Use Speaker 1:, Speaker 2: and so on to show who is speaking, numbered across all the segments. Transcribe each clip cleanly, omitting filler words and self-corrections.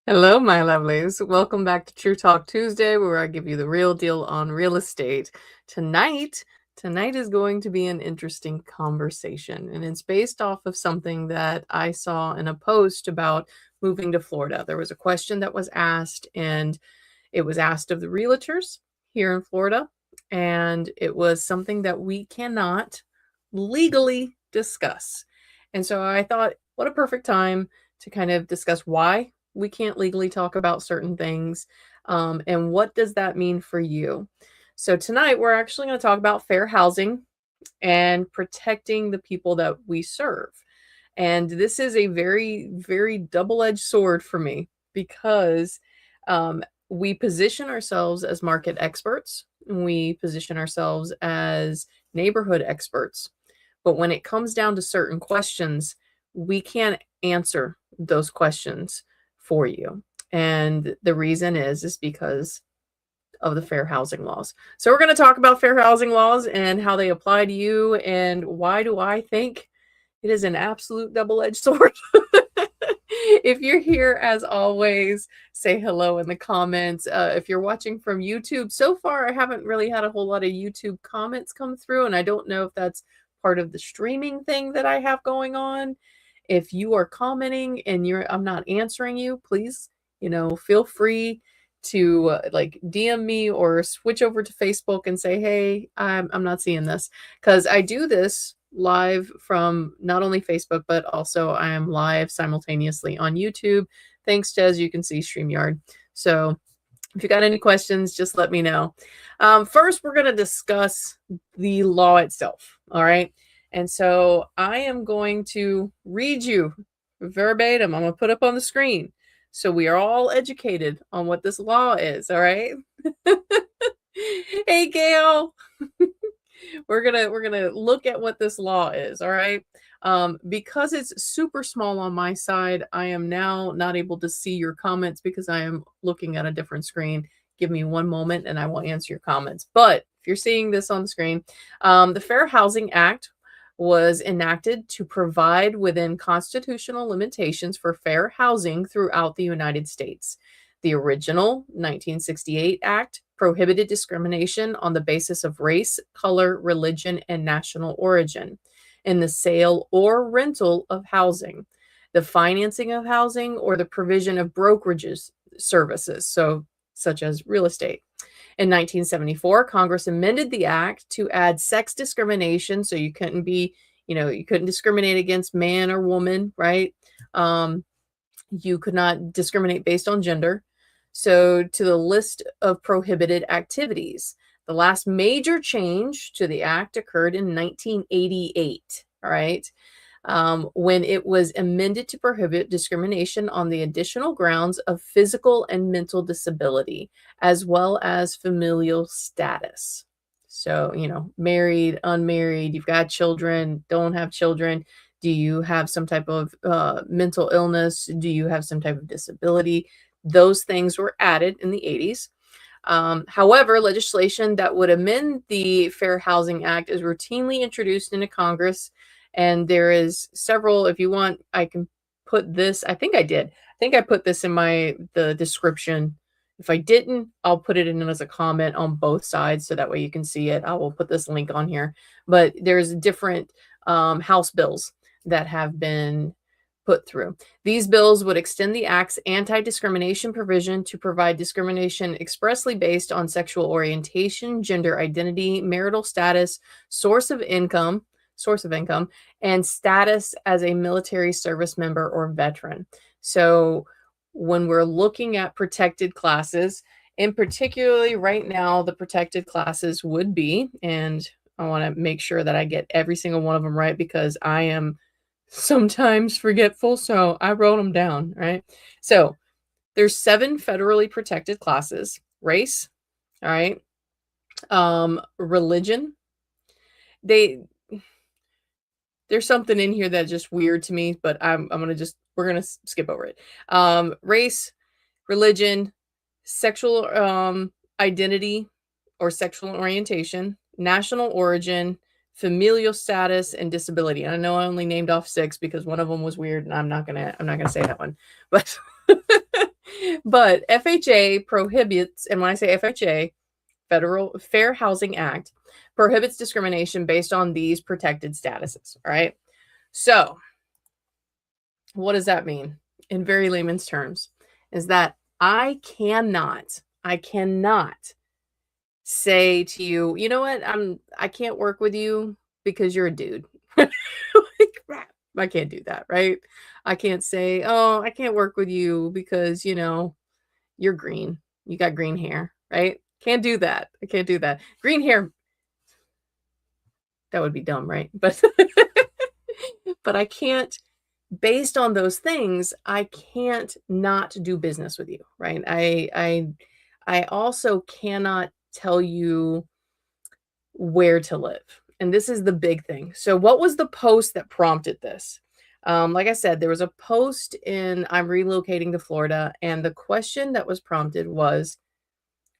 Speaker 1: Hello, my lovelies. Welcome back to True Talk Tuesday, where I give you the real deal on real estate. Tonight, tonight is going to be an interesting conversation, and it's based off of something that I saw in a post about moving to Florida. There was a question that was asked, and it was asked of the realtors here in Florida, and it was something that we cannot legally discuss. And so I thought, what a perfect time to kind of discuss why we can't legally talk about certain things, and what does that mean for you. So tonight we're actually going to talk about fair housing and protecting the people that we serve. And this is a very, very double-edged sword for me because we position ourselves as market experts, we position ourselves as neighborhood experts. But when it comes down to certain questions, we can't answer those questions for you. And the reason is because of the fair housing laws. So we're going to talk about fair housing laws and how they apply to you, and why do I think it is an absolute double-edged sword. If you're here, as always, say hello in the comments. If you're watching from YouTube, so far I haven't really had a whole lot of YouTube comments come through, and I don't know if that's part of the streaming thing that I have going on. If you are commenting and I'm not answering you, please, feel free to like DM me or switch over to Facebook and say, hey, I'm not seeing this, because I do this live from not only Facebook, but also I am live simultaneously on YouTube, thanks to, as you can see, StreamYard. So if you got any questions, just let me know. First, we're going to discuss the law itself. All right. And so I am going to read you verbatim. I'm going to put up on the screen so we are all educated on what this law is. All right. Hey, Gail. We're gonna look at what this law is. All right. Because it's super small on my side, I am now not able to see your comments because I am looking at a different screen. Give me one moment and I will answer your comments. But if you're seeing this on the screen, the Fair Housing Act was enacted to provide within constitutional limitations for fair housing throughout the United States. The original 1968 Act prohibited discrimination on the basis of race, color, religion, and national origin in the sale or rental of housing, the financing of housing, or the provision of brokerages services, such as real estate. In 1974, Congress amended the act to add sex discrimination, so you couldn't discriminate against man or woman, right? You could not discriminate based on gender. So to the list of prohibited activities. The last major change to the act occurred in 1988, all right, when it was amended to prohibit discrimination on the additional grounds of physical and mental disability, as well as familial status. So, married, unmarried, you've got children, don't have children. Do you have some type of mental illness? Do you have some type of disability? Those things were added in the 80s. However, legislation that would amend the Fair Housing Act is routinely introduced into Congress, and there is several. If you want, I can put this. I think I did. I think I put this in the description. If I didn't, I'll put it in as a comment on both sides so that way you can see it. I will put this link on here. But there's different House bills that have been put through. These bills would extend the Act's anti-discrimination provision to provide discrimination expressly based on sexual orientation, gender identity, marital status, source of income, and status as a military service member or veteran. So when we're looking at protected classes, and particularly right now, the protected classes would be, and I want to make sure that I get every single one of them right because I am sometimes forgetful, so I wrote them down, right? So there's 7 federally protected classes. Race, all right, religion. There's something in here that's just weird to me, but we're gonna skip over it. Race, religion, sexual identity or sexual orientation, national origin, familial status, and disability. And I know I only named off 6 because one of them was weird, and I'm not gonna say that one. But But FHA prohibits, and when I say FHA, Federal Fair Housing Act, prohibits discrimination based on these protected statuses. All right. So, what does that mean? In very layman's terms, is that I cannot say to you, you know what, I can't work with you because you're a dude. Like, I can't do that, right? I can't say, oh, I can't work with you because, you're green. You got green hair, right? Can't do that. I can't do that. Green hair, that would be dumb, right? But but I can't, based on those things, I can't not do business with you, right? I also cannot tell you where to live. And this is the big thing. So what was the post that prompted this? Like I said, there was a post in I'm relocating to Florida, and the question that was prompted was,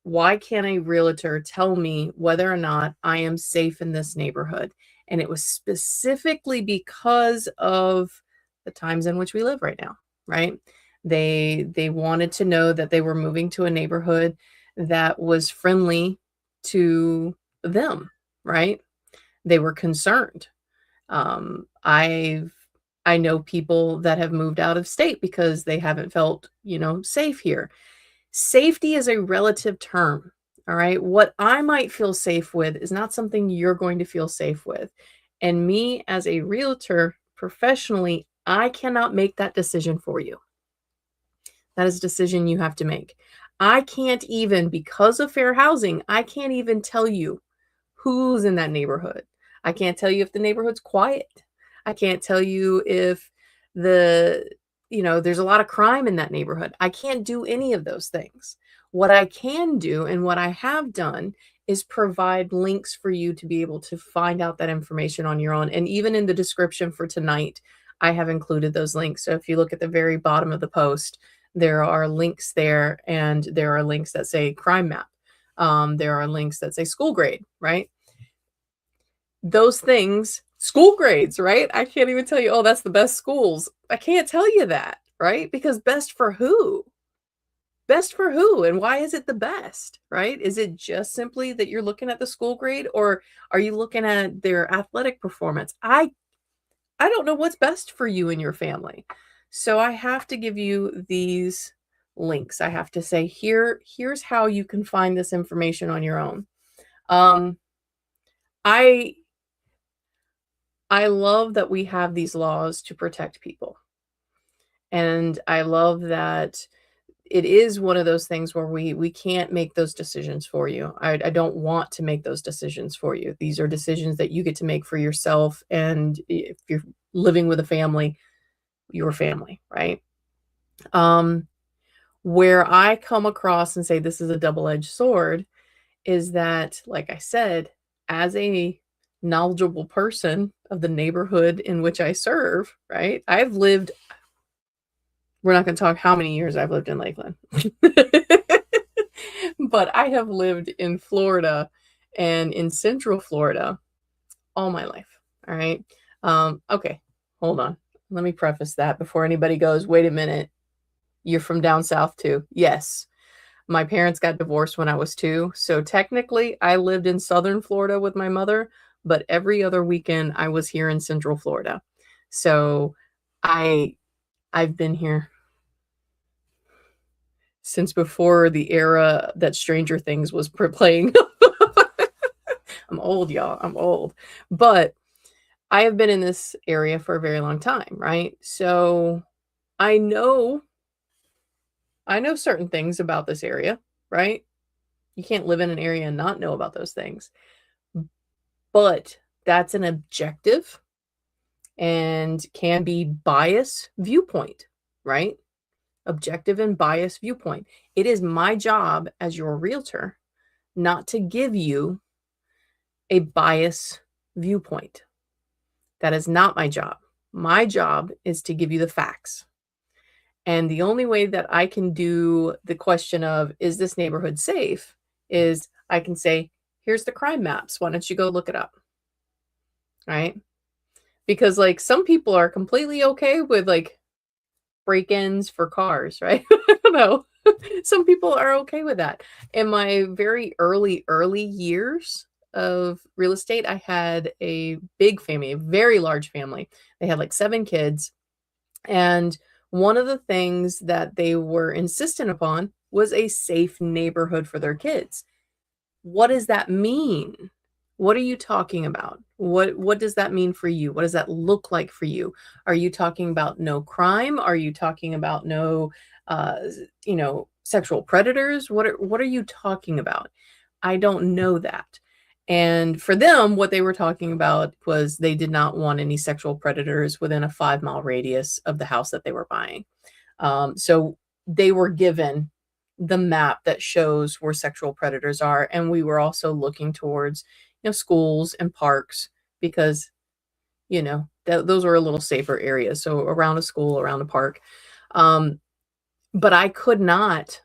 Speaker 1: why can't a realtor tell me whether or not I am safe in this neighborhood? And it was specifically because of the times in which we live right now, right? They wanted to know that they were moving to a neighborhood that was friendly to them, right? They were concerned. I know people that have moved out of state because they haven't felt, safe here. Safety is a relative term. All right. What I might feel safe with is not something you're going to feel safe with. And me as a realtor professionally, I cannot make that decision for you. That is a decision you have to make. I can't even, because of fair housing, I can't even tell you who's in that neighborhood. I can't tell you if the neighborhood's quiet. I can't tell you if there's a lot of crime in that neighborhood. I can't do any of those things. What I can do and what I have done is provide links for you to be able to find out that information on your own. And even in the description for tonight, I have included those links. So if you look at the very bottom of the post, there are links there, and there are links that say crime map. There are links that say school grade, right? Those things, school grades, right? I can't even tell you, oh, that's the best schools. I can't tell you that, right? Because best for who? Best for who? And why is it the best, right? Is it just simply that you're looking at the school grade, or are you looking at their athletic performance? I don't know what's best for you and your family. So I have to give you these links. I have to say, here's how you can find this information on your own. I love that we have these laws to protect people. And I love that it is one of those things where we can't make those decisions for you. I don't want to make those decisions for you. These are decisions that you get to make for yourself. And if you're living with a family, your family, right? Where I come across and say this is a double-edged sword is that, like I said, as a knowledgeable person of the neighborhood in which I serve, right? We're not going to talk how many years I've lived in Lakeland, but I have lived in Florida and in Central Florida all my life. All right. Okay. Hold on. Let me preface that before anybody goes, wait a minute, you're from down south too. Yes. My parents got divorced when I was 2. So technically I lived in Southern Florida with my mother, but every other weekend I was here in Central Florida. So I've been here since before the era that Stranger Things was playing. I'm old, y'all. I'm old. But I have been in this area for a very long time, right? So I know certain things about this area, right? You can't live in an area and not know about those things. But that's an objective and can be biased viewpoint, right? Objective and biased viewpoint. It is my job as your realtor not to give you a biased viewpoint. That is not my job. My job is to give you the facts. And the only way that I can do the question of, is this neighborhood safe, is I can say, here's the crime maps. Why don't you go look it up? Right? Because like some people are completely okay with like break-ins for cars, right? don't know. Some people are okay with that. In my very early years of real estate, I had a big family, a very large family. They had like 7 kids, and one of the things that they were insistent upon was a safe neighborhood for their kids. What does that mean? What are you talking about? What does that mean for you? What does that look like for you? Are you talking about no crime? Are you talking about no uh sexual predators? What are you talking about? I don't know that. And for them, what they were talking about was they did not want any sexual predators within a 5-mile radius of the house that they were buying. So they were given the map that shows where sexual predators are, and we were also looking towards, schools and parks because, those are a little safer areas. So around a school, around a park. Um, but I could not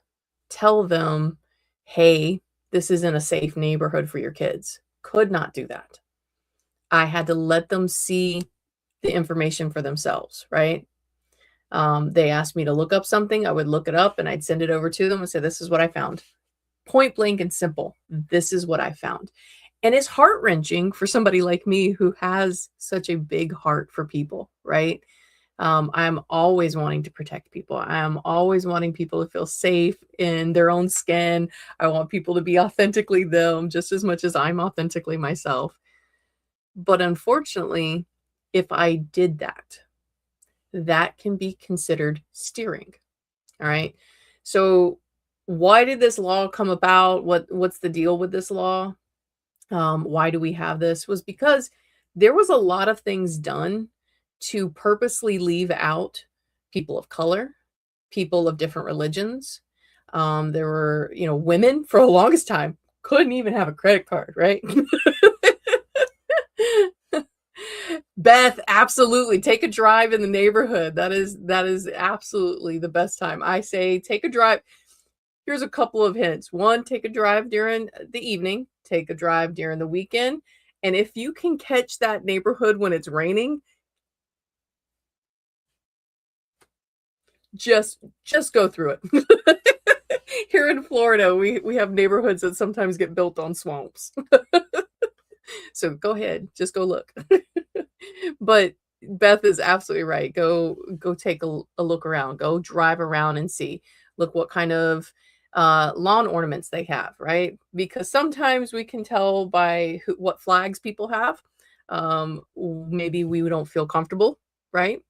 Speaker 1: tell them, "Hey, this isn't a safe neighborhood for your kids." Could not do that. I had to let them see the information for themselves, right? They asked me to look up something, I would look it up and I'd send it over to them and say, "This is what I found." Point blank and simple. This is what I found. And it's heart-wrenching for somebody like me who has such a big heart for people, right? I'm always wanting to protect people. I'm always wanting people to feel safe in their own skin. I want people to be authentically them just as much as I'm authentically myself. But unfortunately, if I did that, that can be considered steering. All right. So why did this law come about? What's the deal with this law? Why do we have this? Was because there was a lot of things done to purposely leave out people of color, people of different religions. There were, women for the longest time couldn't even have a credit card, right? Beth, absolutely. Take a drive in the neighborhood. That is absolutely the best time. I say take a drive. Here's a couple of hints. One, take a drive during the evening, take a drive during the weekend. And if you can catch that neighborhood when it's raining, just go through it. Here in Florida, we have neighborhoods that sometimes get built on swamps. So go ahead, just go look. But Beth is absolutely right. Go take a look around. Go drive around and see. Look what kind of lawn ornaments they have, right? Because sometimes we can tell by what flags people have. Maybe we don't feel comfortable, right?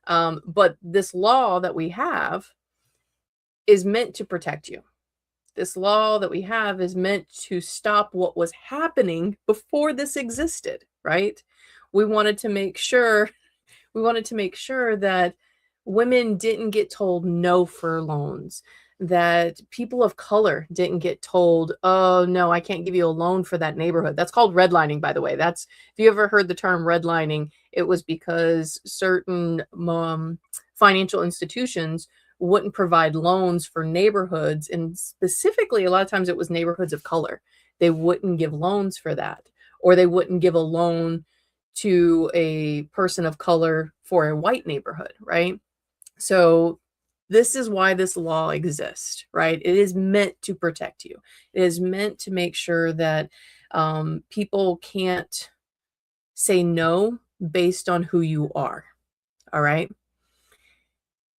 Speaker 1: But this law that we have is meant to protect you. This law that we have is meant to stop what was happening before this existed, right? We wanted to make sure we wanted to make sure that women didn't get told no for loans, that people of color didn't get told, "Oh, no, I can't give you a loan for that neighborhood." That's called redlining, by the way. That's if you ever heard the term redlining, it was because certain financial institutions wouldn't provide loans for neighborhoods. And specifically, a lot of times it was neighborhoods of color. They wouldn't give loans for that, or they wouldn't give a loan to a person of color for a white neighborhood, right? So this is why this law exists, right? It is meant to protect you. It is meant to make sure that people can't say no based on who you are. All right.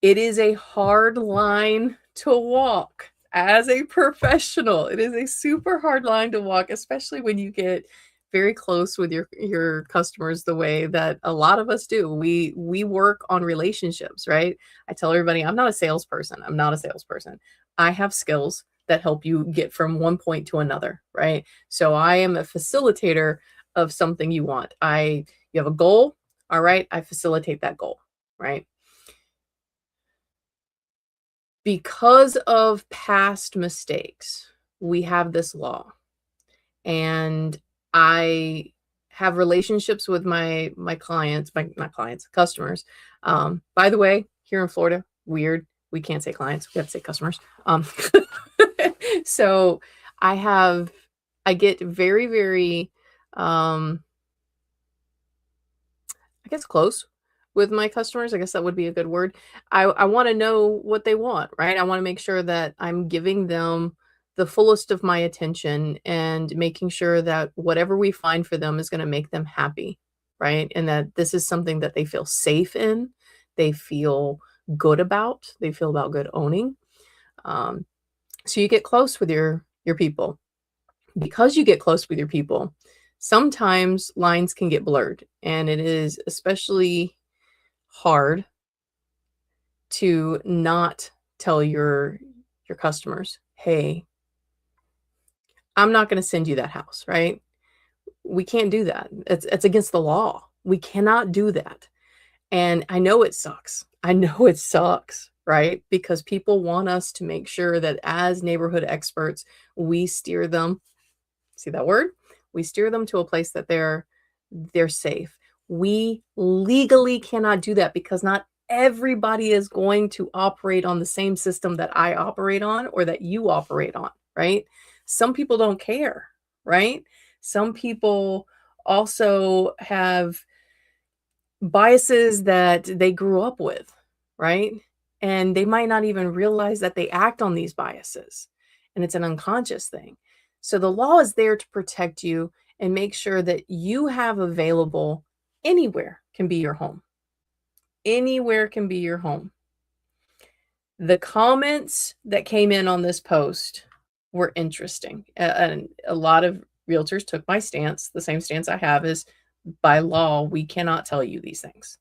Speaker 1: It is a hard line to walk as a professional. It is a super hard line to walk, especially when you get very close with your customers the way that a lot of us do. We work on relationships, right? I tell everybody I'm not a salesperson. I'm not a salesperson. I have skills that help you get from one point to another, right? So I am a facilitator of something you want. You have a goal, all right? I facilitate that goal, right? Because of past mistakes, we have this law, and I have relationships with my clients, my not clients, customers. By the way, here in Florida, weird, we can't say clients, we have to say customers. So I get very, very, I guess close with my customers. I guess that would be a good word. I want to know what they want, right? I want to make sure that I'm giving them the fullest of my attention and making sure that whatever we find for them is going to make them happy, right? And that this is something that they feel safe in, they feel good about, they feel about good owning. Um, so you get close with your people. Because you get close with your people, sometimes lines can get blurred, and it is especially hard to not tell your customers, "Hey, I'm not gonna send you that house," right? We can't do that. It's against the law. We cannot do that. And I know it sucks. I know it sucks, right? Because people want us to make sure that as neighborhood experts, we steer them, see that word? We steer them to a place that they're safe. We legally cannot do that because not everybody is going to operate on the same system that I operate on or that you operate on, right? Some people don't care, right? Some people also have biases that they grew up with, right? And they might not even realize that they act on these biases, and it's an unconscious thing. So the law is there to protect you and make sure that you have available anywhere can be your home. Anywhere can be your home. The comments that came in on this post were interesting. And a lot of realtors took my stance. The same stance I have is by law, we cannot tell you these things.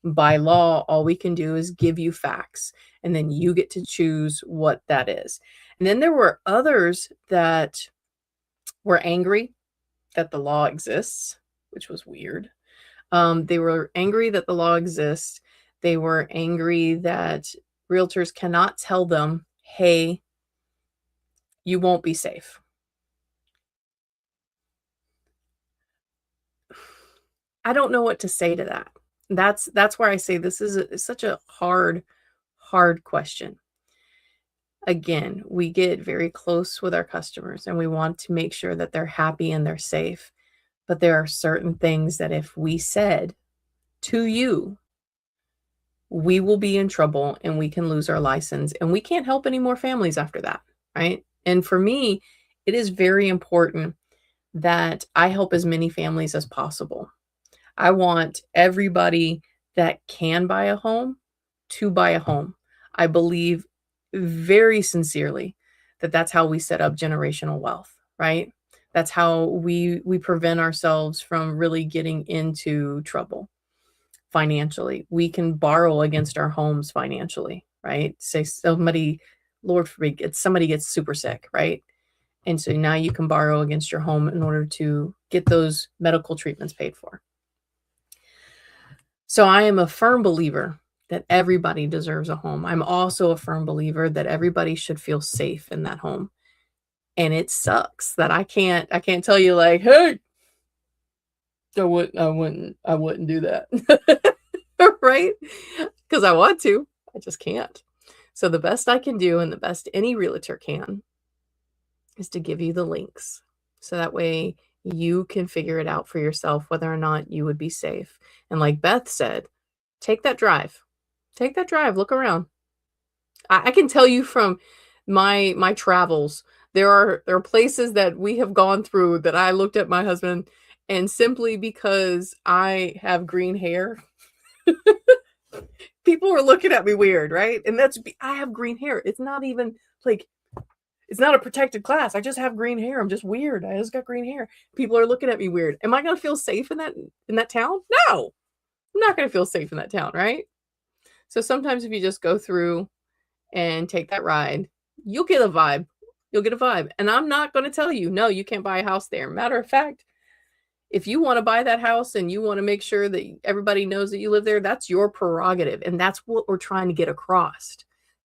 Speaker 1: By law, all we can do is give you facts, and then you get to choose what that is. And then there were others that were angry that the law exists, which was weird. They were angry that the law exists. They were angry that realtors cannot tell them, hey, you won't be safe. I don't know what to say to that. That's where I say this is such a hard question. Again, we get very close with our customers and we want to make sure that they're happy and they're safe. But there are certain things that if we said to you, we will be in trouble and we can lose our license and we can't help any more families after that, right? And for me, it is very important that I help as many families as possible. I want everybody that can buy a home to buy a home. I believe very sincerely that that's how we set up generational wealth, right? That's how we prevent ourselves from really getting into trouble financially. We can borrow against our homes financially, right? Say somebody, Lord forbid, somebody gets super sick, right? And so now you can borrow against your home in order to get those medical treatments paid for. So I am a firm believer that everybody deserves a home. I'm also a firm believer that everybody should feel safe in that home. And it sucks that I can't tell you like, hey, I wouldn't do that. Right? Because I want to. I just can't. So the best I can do and the best any realtor can is to give you the links. So that way you can figure it out for yourself whether or not you would be safe. And like Beth said, take that drive. Take that drive, look around. I can tell you from my travels, there are places that we have gone through that I looked at my husband, and simply because I have green hair, people were looking at me weird, right? And I have green hair. It's not even like it's not a protected class. I just have green hair. I'm just weird. I just got green hair. People are looking at me weird. Am I going to feel safe in that town? No. I'm not going to feel safe in that town, right? So sometimes if you just go through and take that ride, you'll get a vibe. You'll get a vibe. And I'm not going to tell you, no, you can't buy a house there. Matter of fact, if you want to buy that house and you want to make sure that everybody knows that you live there, that's your prerogative. And that's what we're trying to get across.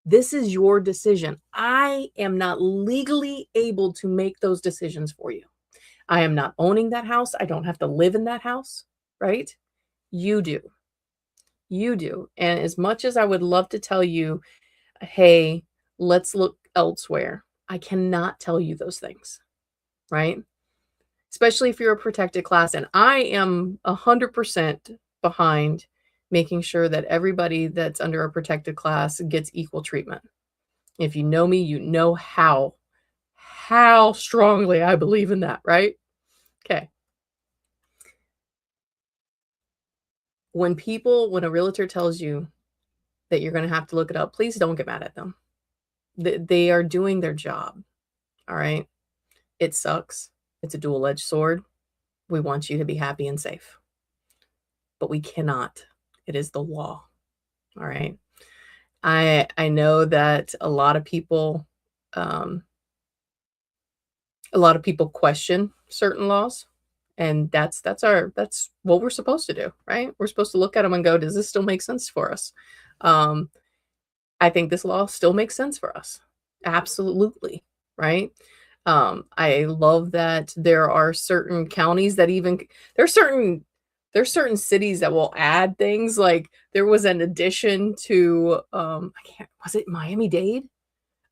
Speaker 1: This is your decision. I am not legally able to make those decisions for you. I am not owning that house. I don't have to live in that house, right? You do. You do. And as much as I would love to tell you, hey, let's look elsewhere, I cannot tell you those things, right? Especially if you're a protected class. And I am 100% behind making sure that everybody that's under a protected class gets equal treatment. If you know me, you know how strongly I believe in that, right? Okay. When a realtor tells you that you're going to have to look it up, please don't get mad at them. They are doing their job. All right. It sucks. It's a dual-edged sword. We want you to be happy and safe, but we cannot. It is the law. All right. I know that um, a lot of people question certain laws, and that's what we're supposed to do, right? We're supposed to look at them and go, does this still make sense for us? Um, I think this law still makes sense for us. Absolutely, right? I love that there are certain counties that even there's certain there's certain cities that will add things, like, there was an addition to, I can't was it Miami-Dade?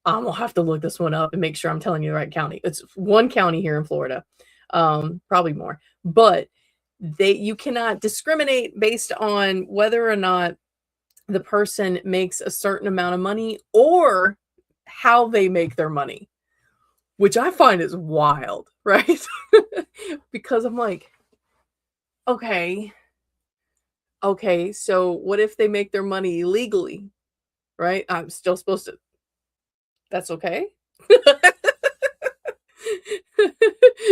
Speaker 1: We'll have to look this one up and make sure I'm telling you the right county. It's one county here in Florida, probably more, but you cannot discriminate based on whether or not the person makes a certain amount of money or how they make their money, which I find is wild, right? Because I'm like, okay, okay, so what if they make their money illegally, right? I'm still supposed to that's okay?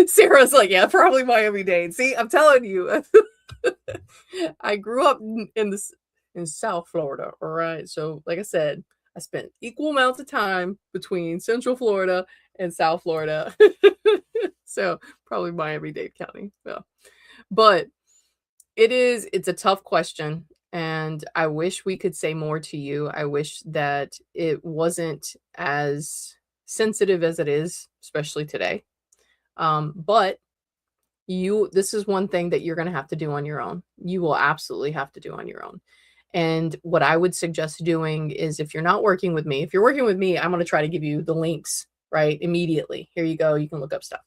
Speaker 1: Sarah's like, yeah, probably Miami-Dade. See, I'm telling you. I grew up in South Florida, all right? So, like I said, I spent equal amounts of time between Central Florida and South Florida. So, probably Miami-Dade County. Yeah. But it's a tough question, and I wish we could say more to you. I wish that it wasn't as sensitive as it is, especially today. But this is one thing that you're going to have to do on your own. You will absolutely have to do on your own. And what I would suggest doing is, if you're not working with me, if you're working with me, I'm going to try to give you the links, right? Immediately. Here you go. You can look up stuff.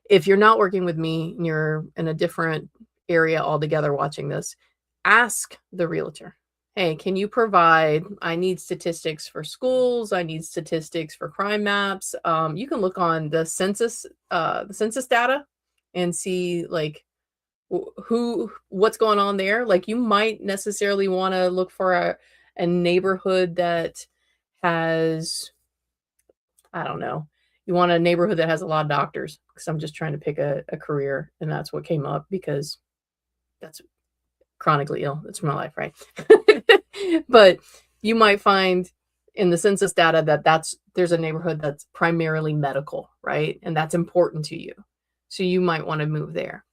Speaker 1: If you're not working with me and you're in a different area altogether watching this, ask the realtor. Hey, can you provide, I need statistics for schools. I need statistics for crime maps. You can look on the census data and see, like, what's going on there. Like, you might necessarily want to look for a neighborhood that has, I don't know, you want a neighborhood that has a lot of doctors, because I'm just trying to pick a career, and that's what came up because that's chronically ill. That's my life, right? But you might find in the census data that there's a neighborhood that's primarily medical, right? And that's important to you. So you might want to move there.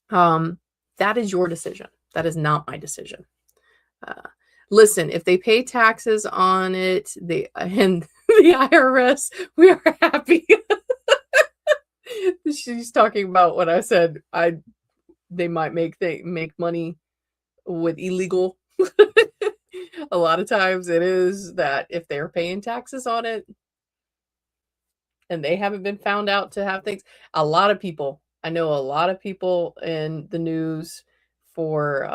Speaker 1: That is your decision. That is not my decision. Listen, if they pay taxes on it, and the IRS, we are happy. She's talking about what I said. They might make money with illegal. A lot of times it is that if they're paying taxes on it and they haven't been found out to have things. I know a lot of people in the news for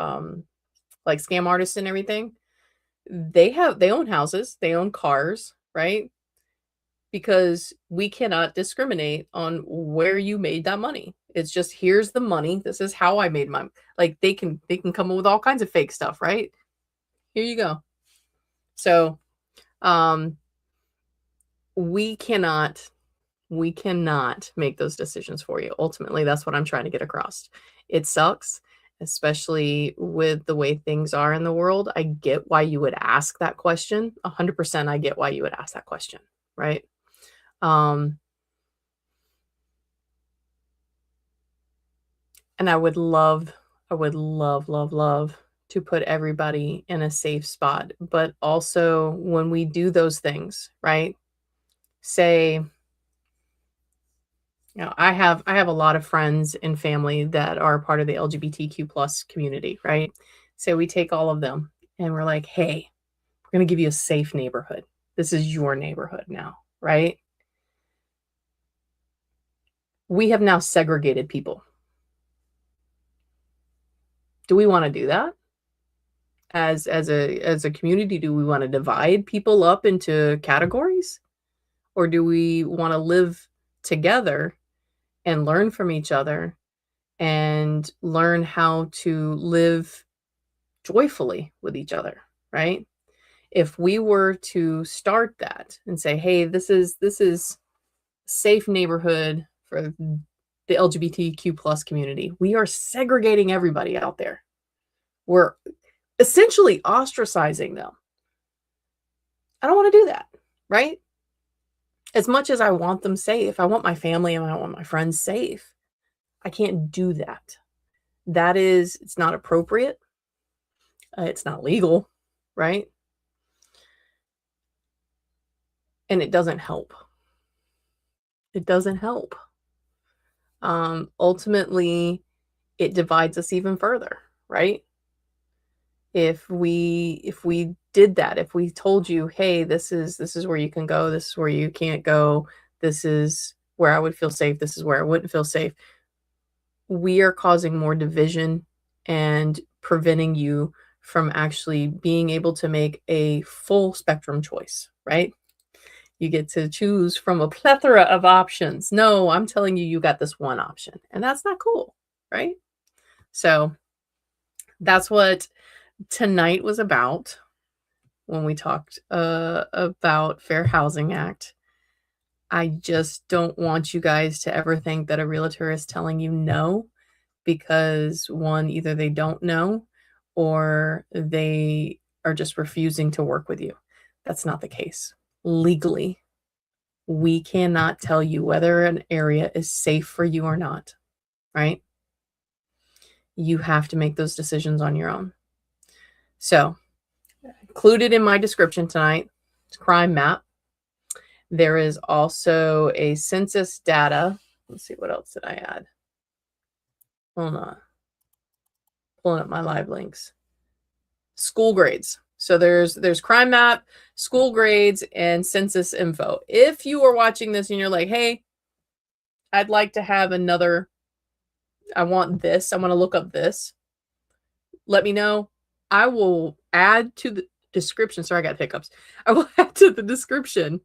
Speaker 1: like scam artists and everything. They own houses, they own cars, right? Because we cannot discriminate on where you made that money. It's just, here's the money. This is how I made my, like, they can come up with all kinds of fake stuff, right? Here you go. So, we cannot make those decisions for you. Ultimately, that's what I'm trying to get across. It sucks, especially with the way things are in the world. I get why you would ask that question. 100%, I get why you would ask that question, right? And I would love, love to put everybody in a safe spot. But also, when we do those things, right? Say, I have a lot of friends and family that are part of the LGBTQ plus community, right? So we take all of them and we're like, hey, we're going to give you a safe neighborhood. This is your neighborhood now, right? We have now segregated people. Do we want to do that as a community? Do we want to divide people up into categories, or do we want to live together and learn from each other and learn how to live joyfully with each other, right? If we were to start that and say, hey, this is safe neighborhood for the LGBTQ plus community, we are segregating everybody out there. We're essentially ostracizing them. I don't want to do that, right? As much as I want them safe, I want my family and I want my friends safe, I can't do that. It's not appropriate. It's not legal, right? And it doesn't help. It doesn't help. Ultimately, it divides us even further, right? If we did that, if we told you, hey, this is where you can go, this is where you can't go, this is where I would feel safe, this is where I wouldn't feel safe, we are causing more division and preventing you from actually being able to make a full spectrum choice, right? You get to choose from a plethora of options. No, I'm telling you, you got this one option, and that's not cool, right? So that's what tonight was about when we talked about Fair Housing Act. I just don't want you guys to ever think that a realtor is telling you no, because one, either they don't know or they are just refusing to work with you. That's not the case. Legally, we cannot tell you whether an area is safe for you or not, right? You have to make those decisions on your own. So, included in my description tonight is crime map. There is also a census data. Let's see, what else did I add? Hold on. Pulling up my live links. School grades. So there's crime map, school grades, and census info. If you are watching this and you're like, hey, I'd like to have another, I want this, I want to look up this, let me know. I will add to the description. Sorry, I got hiccups. I will add to the description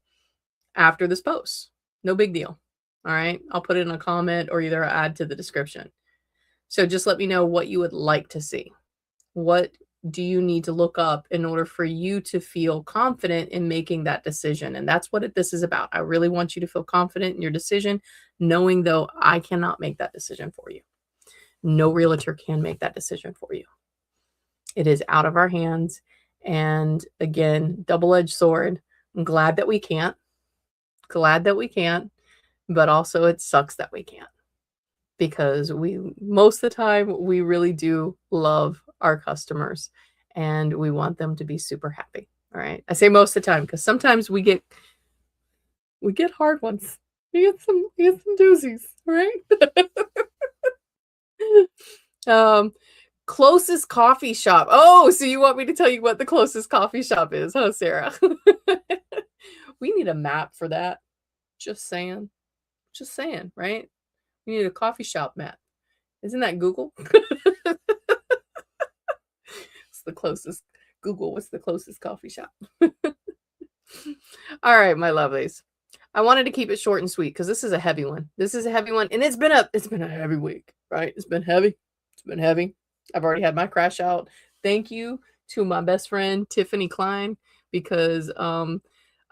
Speaker 1: after this post. No big deal. All right. I'll put it in a comment or either add to the description. So just let me know what you would like to see. What do you need to look up in order for you to feel confident in making that decision? And that's what this is about. I really want you to feel confident in your decision, knowing though I cannot make that decision for you. No realtor can make that decision for you. It is out of our hands. And again, double-edged sword. I'm glad that we can't. Glad that we can't. But also it sucks that we can't. Because most of the time, we really do love our customers and we want them to be super happy. All right. I say most of the time because sometimes we get hard ones. We get some doozies, right? Closest coffee shop. Oh, so you want me to tell you what the closest coffee shop is, huh, Sarah? We need a map for that. Just saying. Just saying, right? We need a coffee shop map. Isn't that Google? It's the closest. Google, what's the closest coffee shop? All right, my lovelies. I wanted to keep it short and sweet because this is a heavy one. This is a heavy one, and it's been a heavy week, right? It's been heavy. It's been heavy. I've already had my crash out. Thank you to my best friend Tiffany Klein because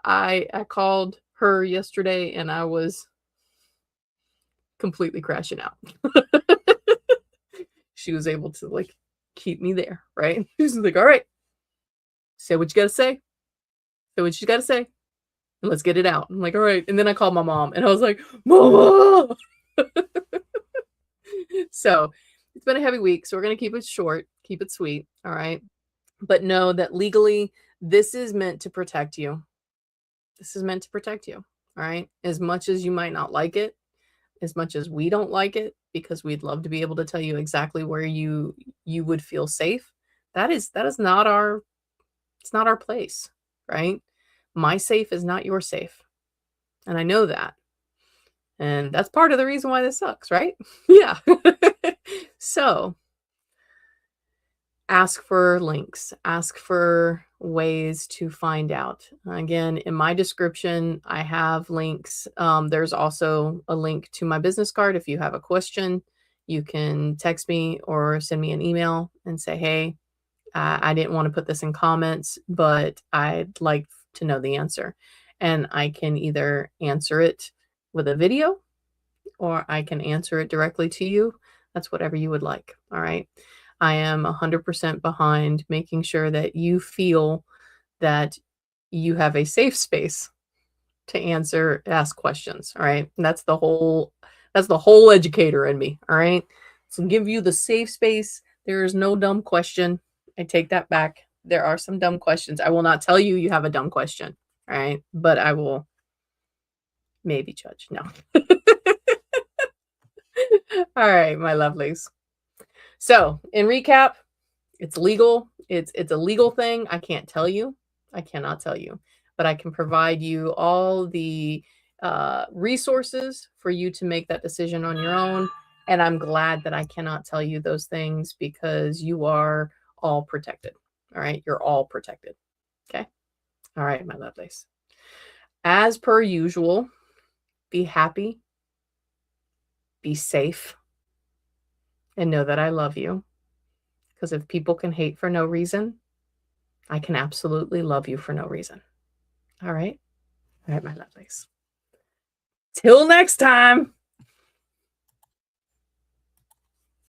Speaker 1: I called her yesterday and I was completely crashing out. She was able to like keep me there, right? She was like, all right, say what you gotta say. Say what you gotta say. And let's get it out. I'm like, all right. And then I called my mom and I was like, Mama. So it's been a heavy week. So we're gonna keep it short, keep it sweet. All right. But know that legally, this is meant to protect you. This is meant to protect you. All right. As much as you might not like it, as much as we don't like it, because we'd love to be able to tell you exactly where you would feel safe. That is not our, it's not our place, right? My safe is not your safe. And I know that. And that's part of the reason why this sucks, right? Yeah. So Ask for links, ask for ways to find out. Again, in my description, I have links. There's also a link to my business card. If you have a question, you can text me or send me an email and say, hey, I didn't want to put this in comments, but I'd like to know the answer. And I can either answer it with a video or I can answer it directly to you. That's whatever you would like. All right. I am 100% behind making sure that you feel that you have a safe space to ask questions. All right. And that's the whole educator in me. All right. So give you the safe space. There is no dumb question. I take that back. There are some dumb questions. I will not tell you you have a dumb question. All right. But I will maybe judge. No. All right, my lovelies. So, in recap, it's legal. It's a legal thing. I can't tell you. I cannot tell you, but I can provide you all the resources for you to make that decision on your own. And I'm glad that I cannot tell you those things because you are all protected. All right, you're all protected. Okay. All right, my lovelies. As per usual, be happy, be safe, and know that I love you. Because if people can hate for no reason, I can absolutely love you for no reason. All right? All right, my lovelies. Till next time.